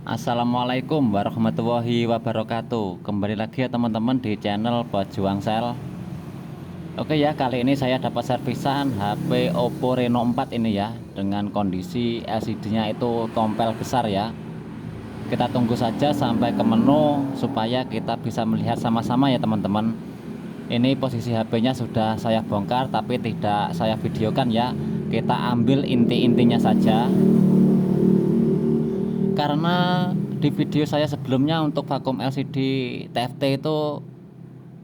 Assalamualaikum warahmatullahi wabarakatuh. Kembali lagi ya teman-teman di channel Pejuang Sel. Oke ya, kali ini saya dapat servisan HP Oppo Reno 4 ini ya, dengan kondisi LCD-nya itu tompel besar ya. Kita tunggu saja sampai ke menu supaya kita bisa melihat sama-sama ya teman-teman. Ini posisi HP-nya sudah saya bongkar tapi tidak saya videokan ya. Kita ambil inti-intinya saja. Karena di video saya sebelumnya untuk vakum LCD TFT itu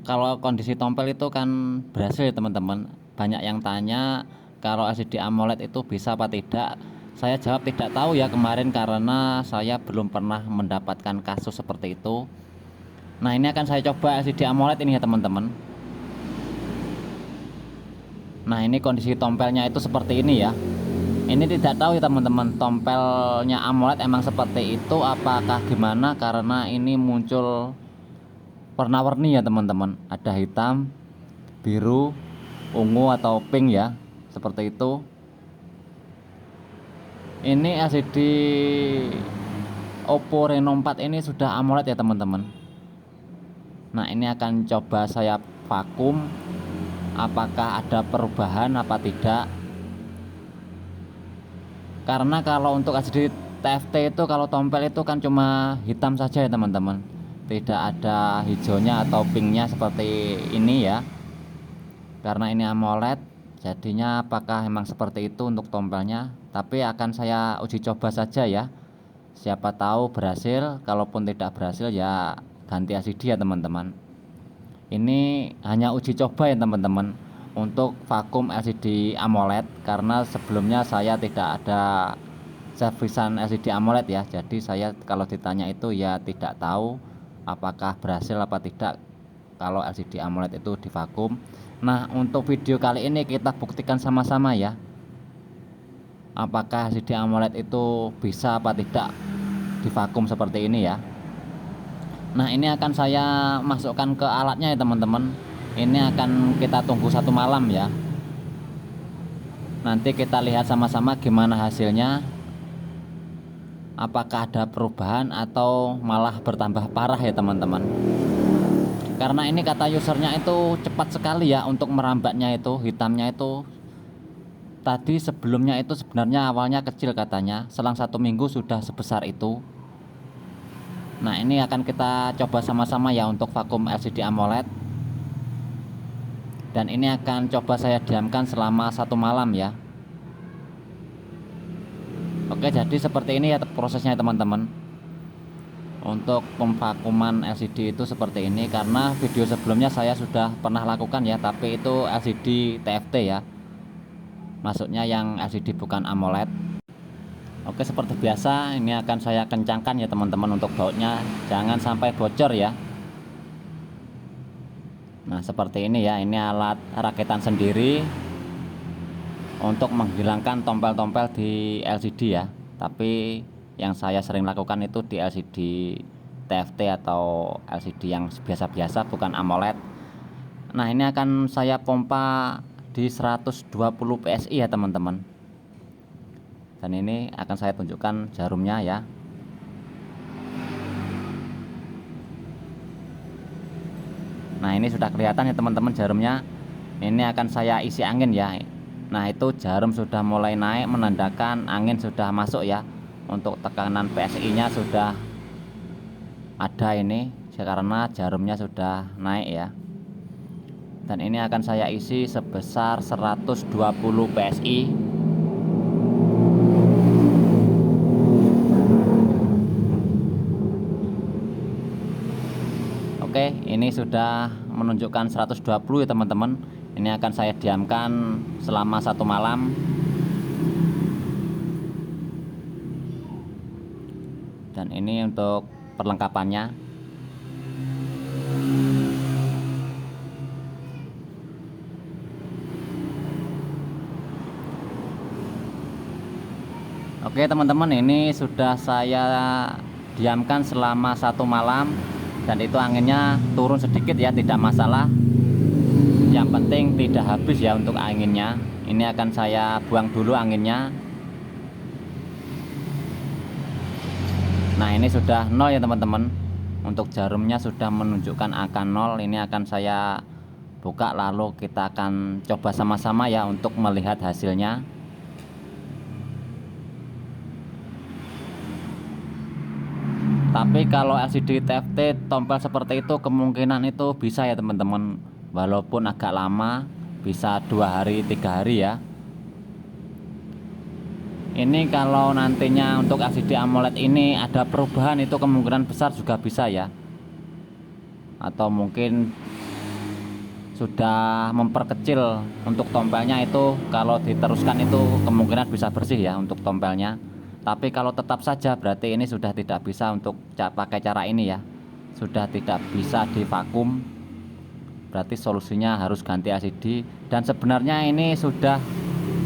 kalau kondisi tompel itu kan berhasil ya teman-teman. Banyak yang tanya kalau LCD AMOLED itu bisa apa tidak. Saya jawab tidak tahu ya kemarin karena saya belum pernah mendapatkan kasus seperti itu. Nah, ini akan saya coba LCD AMOLED ini ya teman-teman. Nah, ini kondisi tompelnya itu seperti ini ya. Ini tidak tahu ya teman-teman, tompelnya AMOLED emang seperti itu apakah gimana, karena ini muncul warna-warni ya teman-teman. Ada hitam, biru, ungu atau pink ya, seperti itu. Ini LCD Oppo Reno 4 ini sudah AMOLED ya teman-teman. Nah, ini akan coba saya vakum, apakah ada perubahan apa tidak. Karena kalau untuk LCD TFT itu kalau tompel itu kan cuma hitam saja ya teman-teman, tidak ada hijaunya atau pinknya seperti ini ya. Karena ini AMOLED jadinya apakah memang seperti itu untuk tompelnya, tapi akan saya uji coba saja ya, siapa tahu berhasil. Kalaupun tidak berhasil ya ganti LCD ya teman-teman. Ini hanya uji coba ya teman-teman untuk vakum LCD AMOLED, karena sebelumnya saya tidak ada servisan LCD AMOLED ya. Jadi saya kalau ditanya itu ya tidak tahu apakah berhasil apa tidak kalau LCD AMOLED itu divakum. Nah, untuk video kali ini kita buktikan sama-sama ya, apakah LCD AMOLED itu bisa apa tidak divakum seperti ini ya. Nah, ini akan saya masukkan ke alatnya ya teman-teman. Ini akan kita tunggu satu malam ya. Nanti kita lihat sama-sama gimana hasilnya, apakah ada perubahan atau malah bertambah parah ya teman-teman. Karena ini kata usernya itu cepat sekali ya untuk merambatnya, itu hitamnya itu tadi sebelumnya itu sebenarnya awalnya kecil katanya, selang 1 minggu sudah sebesar itu. Nah, ini akan kita coba sama-sama ya untuk vakum LCD AMOLED. Dan ini akan coba saya diamkan selama 1 malam ya. Oke, jadi seperti ini ya prosesnya teman-teman. Untuk pemvakuman LCD itu seperti ini, karena video sebelumnya saya sudah pernah lakukan ya, tapi itu LCD TFT ya. Maksudnya yang LCD bukan AMOLED. Oke, seperti biasa ini akan saya kencangkan ya teman-teman untuk bautnya, jangan sampai bocor ya. Nah, seperti ini ya, ini alat rakitan sendiri untuk menghilangkan tompel-tompel di LCD ya. Tapi yang saya sering lakukan itu di LCD TFT atau LCD yang biasa-biasa bukan AMOLED. Nah, ini akan saya pompa di 120 PSI ya teman-teman. Dan ini akan saya tunjukkan jarumnya ya. Nah, ini sudah kelihatan ya teman-teman jarumnya. Ini akan saya isi angin ya. Nah, itu jarum sudah mulai naik menandakan angin sudah masuk ya. Untuk tekanan PSI nya sudah ada ini karena jarumnya sudah naik ya. Dan ini akan saya isi sebesar 120 PSI. Oke, ini sudah menunjukkan 120 ya teman-teman. Ini akan saya diamkan selama 1 malam. Dan ini untuk perlengkapannya. Oke teman-teman, ini sudah saya diamkan selama 1 malam. Dan itu anginnya turun sedikit ya, tidak masalah. Yang penting tidak habis ya untuk anginnya. Ini akan saya buang dulu anginnya. Nah ini sudah 0 ya teman-teman. Untuk jarumnya sudah menunjukkan angka 0. Ini akan saya buka lalu kita akan coba sama-sama ya untuk melihat hasilnya. Tapi kalau LCD TFT tompel seperti itu kemungkinan itu bisa ya teman-teman, walaupun agak lama, bisa 2 hari 3 hari ya. Ini kalau nantinya untuk LCD AMOLED ini ada perubahan itu kemungkinan besar juga bisa ya. Atau mungkin sudah memperkecil untuk tompelnya itu, kalau diteruskan itu kemungkinan bisa bersih ya untuk tompelnya. Tapi kalau tetap saja berarti ini sudah tidak bisa untuk pakai cara ini ya, sudah tidak bisa divakum, berarti solusinya harus ganti LCD. Dan sebenarnya ini sudah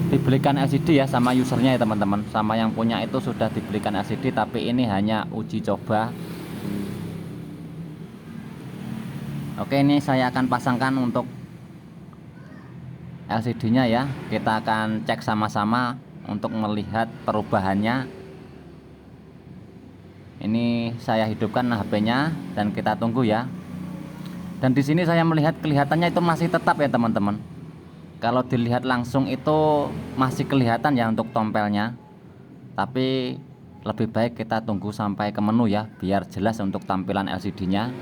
dibelikan LCD ya sama usernya ya teman-teman, sama yang punya itu sudah dibelikan LCD, tapi ini hanya uji coba. Oke, ini saya akan pasangkan untuk LCD nya ya, kita akan cek sama-sama untuk melihat perubahannya. Ini saya hidupkan HP-nya dan kita tunggu ya. Dan di sini saya melihat kelihatannya itu masih tetap ya teman-teman. Kalau dilihat langsung itu masih kelihatan ya untuk tompelnya. Tapi lebih baik kita tunggu sampai ke menu ya, biar jelas untuk tampilan LCD-nya.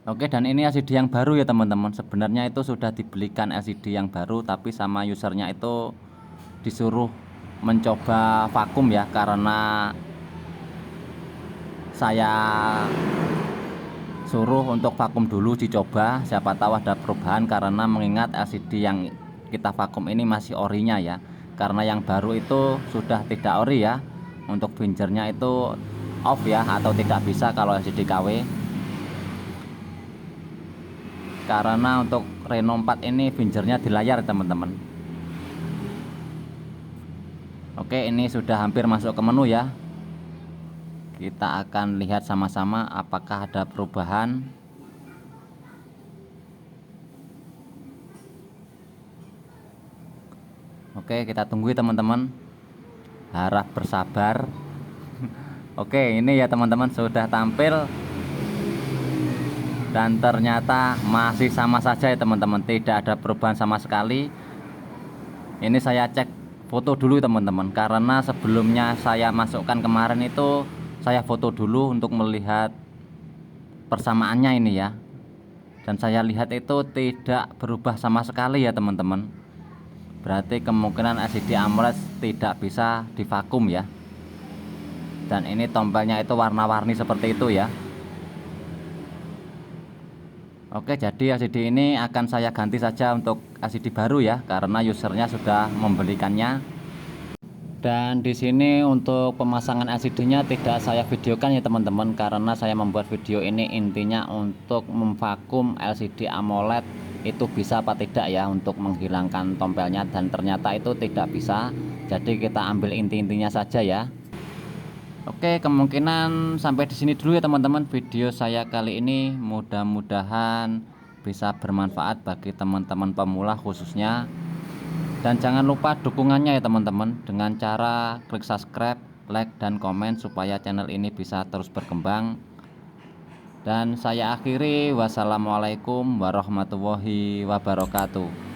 Oke, dan ini LCD yang baru ya teman-teman. Sebenarnya itu sudah dibelikan LCD yang baru, tapi sama usernya itu disuruh mencoba vakum ya, karena saya suruh untuk vakum dulu dicoba, siapa tahu ada perubahan, karena mengingat LCD yang kita vakum ini masih orinya ya. Karena yang baru itu sudah tidak ori ya. Untuk fingernya itu off ya, atau tidak bisa kalau LCD KW. Karena untuk Reno 4 ini fingernya di layar teman-teman. Oke, ini sudah hampir masuk ke menu ya. Kita akan lihat sama-sama apakah ada perubahan. Oke, kita tunggu teman-teman, harap bersabar. Oke, ini ya teman-teman sudah tampil. Dan ternyata masih sama saja ya teman-teman, tidak ada perubahan sama sekali. Ini saya cek foto dulu teman-teman, karena sebelumnya saya masukkan kemarin itu saya foto dulu untuk melihat persamaannya ini ya. Dan saya lihat itu tidak berubah sama sekali ya teman-teman. Berarti kemungkinan LCD AMOLED tidak bisa divakum ya. Dan ini tombelnya itu warna-warni seperti itu ya. Oke, jadi LCD ini akan saya ganti saja untuk LCD baru ya, karena usernya sudah membelikannya. Dan di sini untuk pemasangan LCD-nya tidak saya videokan ya teman-teman, karena saya membuat video ini intinya untuk memvakum LCD AMOLED itu bisa apa tidak ya, untuk menghilangkan tompelnya, dan ternyata itu tidak bisa. Jadi kita ambil inti-intinya saja ya. Oke, kemungkinan sampai di sini dulu ya teman-teman video saya kali ini. Mudah-mudahan bisa bermanfaat bagi teman-teman pemula khususnya. Dan jangan lupa dukungannya ya teman-teman, dengan cara klik subscribe, like, dan komen supaya channel ini bisa terus berkembang. Dan saya akhiri, wassalamualaikum warahmatullahi wabarakatuh.